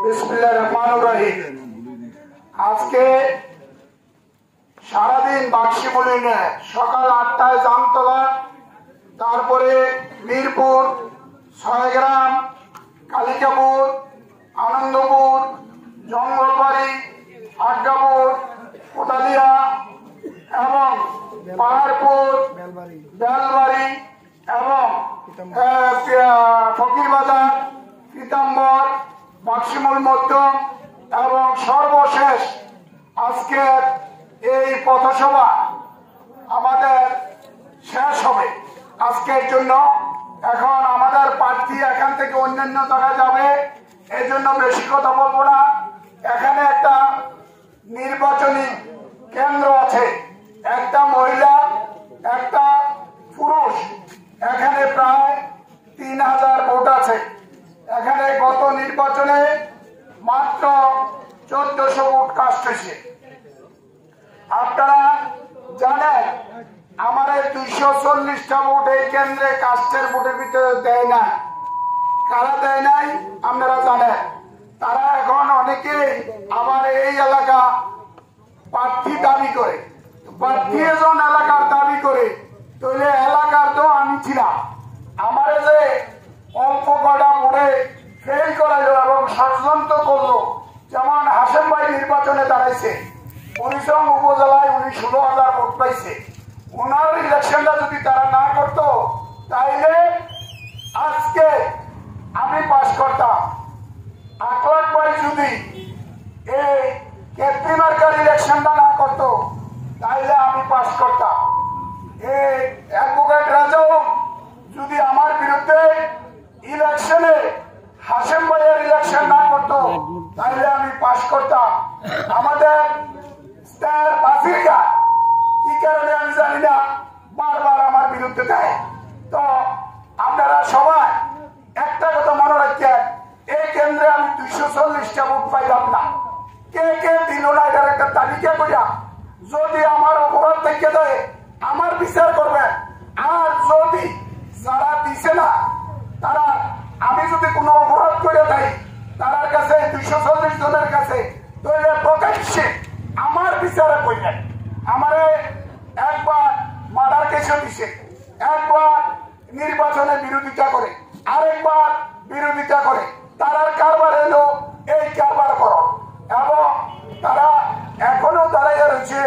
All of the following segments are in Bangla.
বিসমিল্লাহির রহমানির রহিম। আজকে সারাদিন বাক্সিমুলিনে সকাল 8টায় জামতলা, তারপরে মিরপুর, ছয়গ্রাম, কালিকাপুর, আনন্দপুর, জঙ্গলবাড়ি, আজ্ঞাপুর, কোটালিয়া এবং পাহাড়পুর, বেলবাড়ি এবং ফকিরবাজার, পীতাম্বর, বাক্সিমুল মধ্যম এবং সর্বশেষ আজকের এই পথসভা আমাদের শেষ হবে আজকের জন্য। এখন আমাদের প্রার্থী এখান থেকে অন্যান্য জায়গায় যাবে, এই জন্য বেশি কথা বলবো না। এখানে একটা নির্বাচনী কেন্দ্র আছে, একটা মহিলা একটা পুরুষ, এখানে প্রায় 3000 ভোট আছে। এখানে গত নির্বাচনে মাত্র 1400 ভোট কাস্ট হয়েছে। আপনারা জানেন আমার 240টা ভোট এই কেন্দ্রে কাস্টের ভোটের ভিতরে দেয় না। কারা দেয় নাই আপনারা জানেন। তারা এখন অনেকে আবার এই এলাকা প্রার্থী দাবি করে, প্রার্থী এজন এলাকার দাবি করে, তাহলে এলাকার তো আমি ছিলাম। আমার যে অল্প কটা ভোটে ফেল করাইলো এবং ষড়যন্ত্র করলো, যেমন হাসেম ভাই নির্বাচনে দাঁড়াইছে, পরিশ্রম উপজেলায় উনি 16,000 ভোট পাইছে। ওনার ইলেকশনটা যদি তারা না করতো তাইলে আজকে আমি পাস করতাম। আকলাক ভাই যদি এই কেন্দ্রীয় মার্কার ইলেকশনটা না করতো তাইলে আমি পাস করতাম। এই অ্যাডভোকেট রাজাও যদি আমার বিরুদ্ধে ইলেকশনে হাসেম ভাইয়ের ইলেকশন না করতো তাইলে আমি পাস করতাম। আমাদের স্টার বাসিরকা কি কারণে আমি জানি না বারবার আমার বিরুদ্ধে দেয়। তো আপনারা সবাই একটা কথা মনে রাখেন, এই কেন্দ্রে আমি 240টা ভোট পাইলাম না। কে কে দিল না এটার একটা তালিকা করিয়া যদি আমার অপরাধ থেকে দেয় আমার বিচার করবেন। আর যদি যারা দিছে না তারা, আমি যদি কোনো অপরাধ করে দেয় তার কাছে 240 জনের কাছে তৈরি প্রকাশ্যে আমার বিচারে করবেন। আমারে একবার মার্ডার কেসও দিছে, একবার নির্বাচনের বিরোধিতা করে, আরেকবার বিরোধিতা করে। তারা কারবার এলো এই কারবার করো এবং তারা এখনো দাঁড়িয়ে রয়েছে।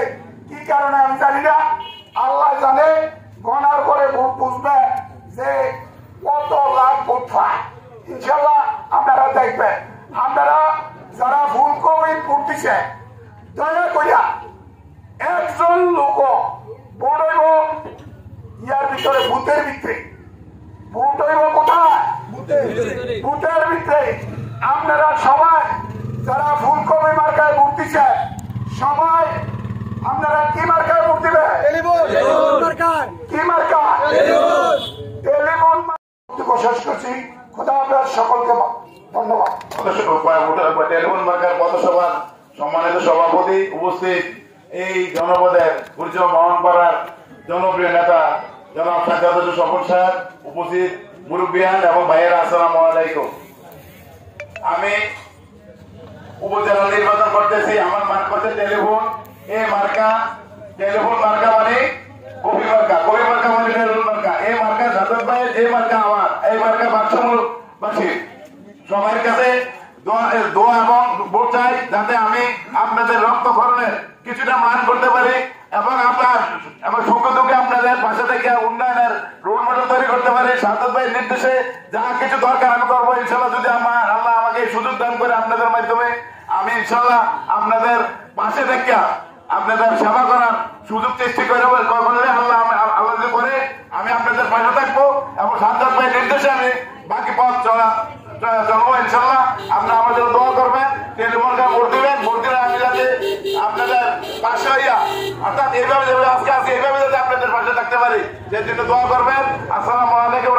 কি কারণে আমি জানি না, আল্লাহ জানে। গণার পরে ভোট বুঝবে যে কত লাখ ভোট পায়। ইনশাল্লাহ আপনারা দেখবেন। আপনারা যারা ভুল করে ভোট দিচ্ছে দয়া করিয়া একজন লোক ভোট হইব ইয়ার ভিতরে, বুথের ভিতরে ভোট হইব। কোথায়? বুথের ভিতরে। আপনারা সবাই যারা ভুল করে মার্কায় ভোট দিচ্ছে সবাই আপনারা কি মার্কায় ভোট দিবে? কি মার্কা? টেলিফোন। শেষ করছি। খোদা হাফেজ, সকলকে ধন্যবাদ। টেলিফোন মার্কার পথসভার সম্মানিত সভাপতি, উপস্থিত এই জনপদের সূর্য মোহনপাড়ার জনপ্রিয় নেতা জনাব সাজ্জাদ সফর সাহেব, উপস্থিত মুরব্বিয়ান এবং ভাইয়েরা, আসসালামু আলাইকুম। আমি উপজেলা নির্বাচন করতেছি। আমার মার্কা হচ্ছে টেলিফোন। এই মার্কা, টেলিফোন মার্কা মানে কবি মার্কা, কবি মার্কা মানে টেলিফোন মার্কা। এই মার্কা সাজ্জাদ ভাইয়ের, এই মার্কা আমার, এই মার্কা বাক্সমূলবাসী সবার কাছে দোয়া এবং ভোট চাই, যাতে আমি আপনাদের রক্তক্ষরণের কিছুটা মান করতে পারি এবং আপনার এবং সুখ দুঃখে আপনাদের পাশে থেকে উন্নয়নের রোল মডেল তৈরি করতে পারি। সাজ্জাদ ভাইয়ের নির্দেশে যা কিছু দরকার আমি করবো ইনশাল্লাহ। যদি আমার আল্লাহ আমাকে সুযোগ দান করে আপনাদের মাধ্যমে, আমি ইনশাল্লাহ আপনাদের পাশে থেকে আপনাদের সেবা করার সুযোগ সৃষ্টি করে করলে আল্লাহ আল্লাহ যদি করে আমি আপনাদের পাশে থাকবো এবং সাজ্জাদ ভাইয়ের নির্দেশে আমি বাকি পথ চলবো ইনশাল্লাহ। আপনারা আমাদের দোয়া করবেন, টেলিফোনটা ভোট দিবেন। ভোট দিলে আমি যাতে আপনাদের পাশে হইয়া, অর্থাৎ এইভাবে আজকে এইভাবে যাতে আপনাদের পাশে থাকতে পারি, সেই জন্য দোয়া করবেন। আসসালামু আলাইকুম।